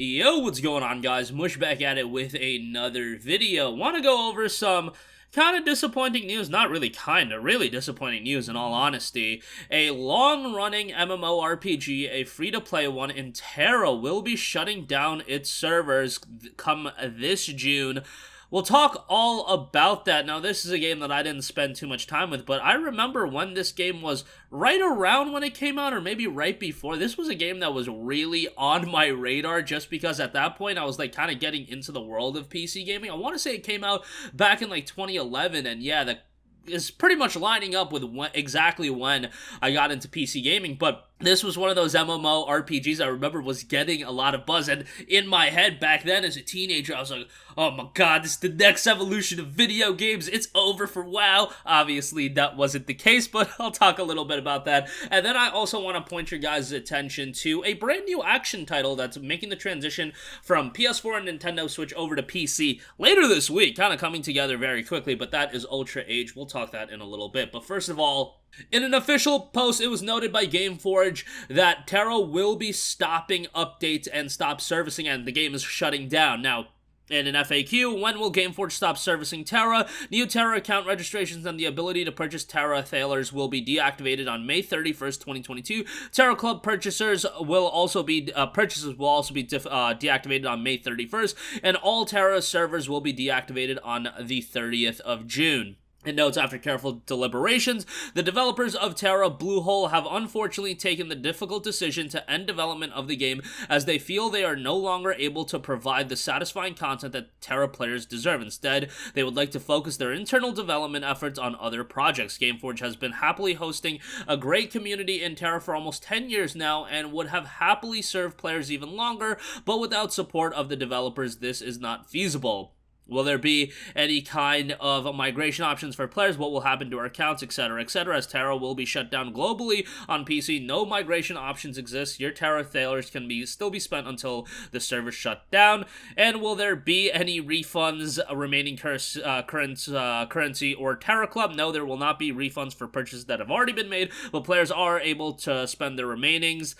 Yo, what's going on, guys? Mush back at it with another video. Want to go over some kind of disappointing news, not really really disappointing news in all honesty. A long-running MMORPG, a free-to-play one in Tera, will be shutting down its servers come this June. We'll talk all about that. Now, this is a game that I didn't spend too much time with, but I remember when this game was right around when it came out, or maybe right before. This was a game that was really on my radar, just because at that point I was like kind of getting into the world of PC gaming. I want to say it came out back in like 2011, and yeah, that is pretty much lining up with exactly when I got into PC gaming, but this was one of those MMORPGs I remember was getting a lot of buzz, and in my head back then as a teenager, I was like, oh my god, this is the next evolution of video games, it's over for WoW. Obviously, that wasn't the case, but I'll talk a little bit about that. And then I also want to point your guys' attention to a brand new action title that's making the transition from PS4 and Nintendo Switch over to PC later this week, kind of coming together very quickly, but that is Ultra Age. We'll talk that in a little bit. But first of all, in an official post, it was noted by GameForge that Tera will be stopping updates and stop servicing, and the game is shutting down. Now, in an FAQ, when will GameForge stop servicing Tera? New Tera account registrations and the ability to purchase Tera thailers will be deactivated on May 31st, 2022. Tera Club purchases will also be deactivated on May 31st, and all Tera servers will be deactivated on the 30th of June. It notes, after careful deliberations, the developers of Tera Bluehole have unfortunately taken the difficult decision to end development of the game, as they feel they are no longer able to provide the satisfying content that Tera players deserve. Instead, they would like to focus their internal development efforts on other projects. GameForge has been happily hosting a great community in Tera for almost 10 years now, and would have happily served players even longer, but without support of the developers, this is not feasible. Will there be any kind of migration options for players? What will happen to our accounts, etc., etc.? As Tera will be shut down globally on PC, no migration options exist. Your Tera thailers can still be spent until the server shut down. And will there be any refunds remaining currency or Tera Club? No, there will not be refunds for purchases that have already been made, but players are able to spend their remainings.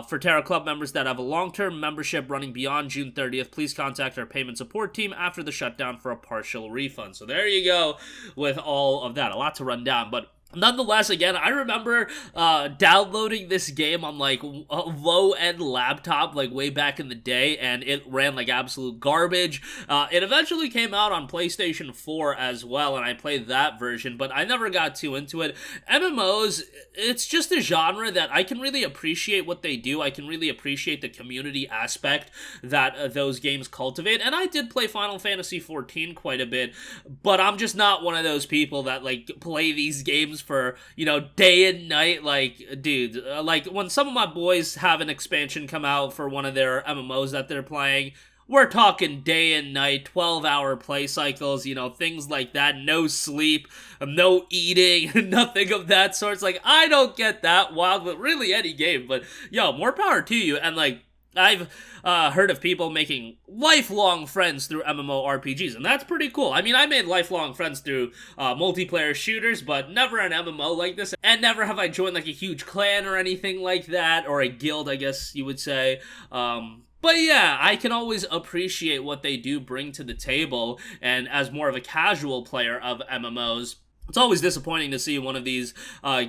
For Tera Club members that have a long-term membership running beyond June 30th, please contact our payment support team after the shutdown for a partial refund. So there you go with all of that. A lot to run down, but nonetheless, again, I remember downloading this game on like a low-end laptop like way back in the day, and it ran like absolute garbage. It eventually came out on PlayStation 4 as well, and I played that version, but I never got too into it. MMOs, it's just a genre that I can really appreciate what they do. I can really appreciate the community aspect that those games cultivate, and I did play Final Fantasy XIV quite a bit, but I'm just not one of those people that like play these games for, you know, day and night. Like, dude, like when some of my boys have an expansion come out for one of their MMOs that they're playing, we're talking day and night, 12-hour play cycles, you know, things like that, no sleep, no eating, nothing of that sort. It's like, I don't get that wild with really any game, but yo, more power to you. And like, I've heard of people making lifelong friends through MMORPGs, and that's pretty cool. I mean, I made lifelong friends through multiplayer shooters, but never an MMO like this, and never have I joined like a huge clan or anything like that, or a guild, I guess you would say. But yeah, I can always appreciate what they do bring to the table, and as more of a casual player of MMOs, it's always disappointing to see one of these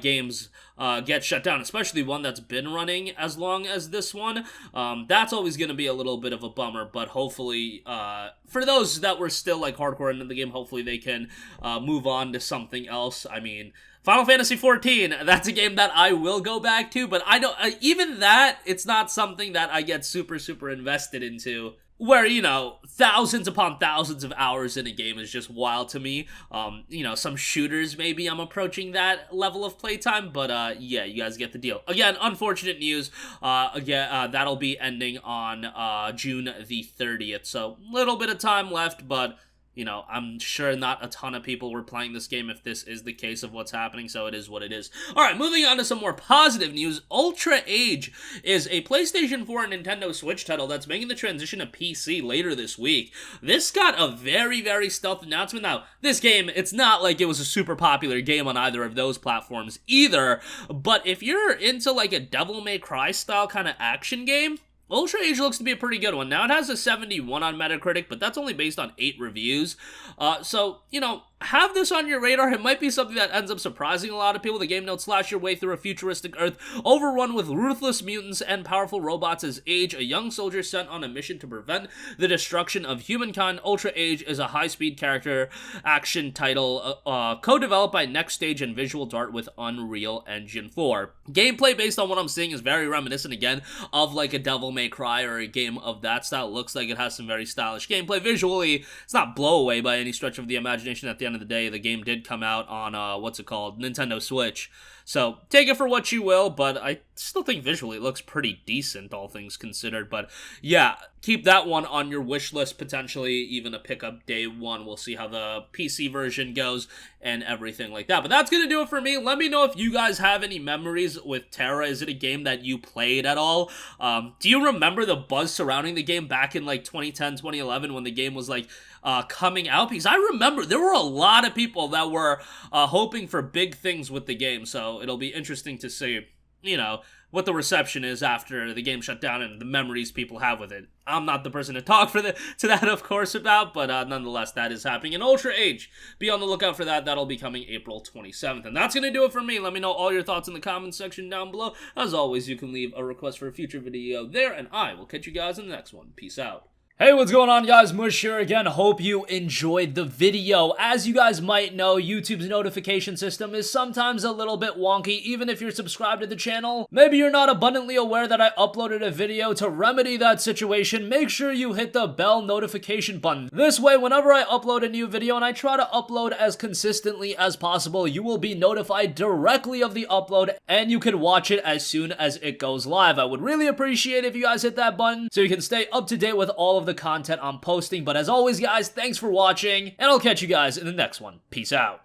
games get shut down, especially one that's been running as long as this one. That's always going to be a little bit of a bummer, but hopefully, for those that were still like hardcore into the game, hopefully they can move on to something else. I mean, Final Fantasy XIV, that's a game that I will go back to, but I don't, even that, it's not something that I get super invested into, where, you know, thousands upon thousands of hours in a game is just wild to me. You know, some shooters, maybe I'm approaching that level of playtime, but yeah, you guys get the deal. Again, unfortunate news. That'll be ending on June the 30th, so little bit of time left, but you know, I'm sure not a ton of people were playing this game if this is the case of what's happening, so it is what it is. Alright, moving on to some more positive news. Ultra Age is a PlayStation 4 and Nintendo Switch title that's making the transition to PC later this week. This got a very stealth announcement. Now, this game, it's not like it was a super popular game on either of those platforms either, but if you're into like a Devil May Cry style kind of action game, Ultra Age looks to be a pretty good one. Now, it has a 71 on Metacritic, but that's only based on 8 reviews. So, you know, have this on your radar. It might be something that ends up surprising a lot of people. The game notes slash your way through a futuristic Earth overrun with ruthless mutants and powerful robots as Age, a young soldier sent on a mission to prevent the destruction of humankind. Ultra Age is a high-speed character action title co-developed by Next Stage and Visual Dart with Unreal Engine 4. Gameplay, based on what I'm seeing, is very reminiscent, again, of like a Devil May Cry or a game of that style. It looks like it has some very stylish gameplay. Visually, it's not blow away by any stretch of the imagination. At the end of the day, the game did come out on, Nintendo Switch. So, take it for what you will, but I still think visually it looks pretty decent, all things considered. But, yeah, keep that one on your wish list, potentially even a pickup day one. We'll see how the PC version goes and everything like that. But that's going to do it for me. Let me know if you guys have any memories with Tera. Is it a game that you played at all? Do you remember the buzz surrounding the game back in, like, 2010, 2011 when the game was, like, coming out? Because I remember there were a lot of people that were hoping for big things with the game. So it'll be interesting to see, you know, what the reception is after the game shut down and the memories people have with it. I'm not the person to talk to that, of course, about, but nonetheless, that is happening in Ultra Age. Be on the lookout for that. That'll be coming April 27th. And that's going to do it for me. Let me know all your thoughts in the comments section down below. As always, you can leave a request for a future video there, and I will catch you guys in the next one. Peace out. Hey, what's going on, guys? Mush here again. Hope you enjoyed the video. As you guys might know, YouTube's notification system is sometimes a little bit wonky, even if you're subscribed to the channel. Maybe you're not abundantly aware that I uploaded a video. To remedy that situation, make sure you hit the bell notification button. This way, whenever I upload a new video, and I try to upload as consistently as possible, you will be notified directly of the upload, and you can watch it as soon as it goes live. I would really appreciate if you guys hit that button so you can stay up to date with all of the content I'm posting. But as always, guys, thanks for watching, and I'll catch you guys in the next one. Peace out.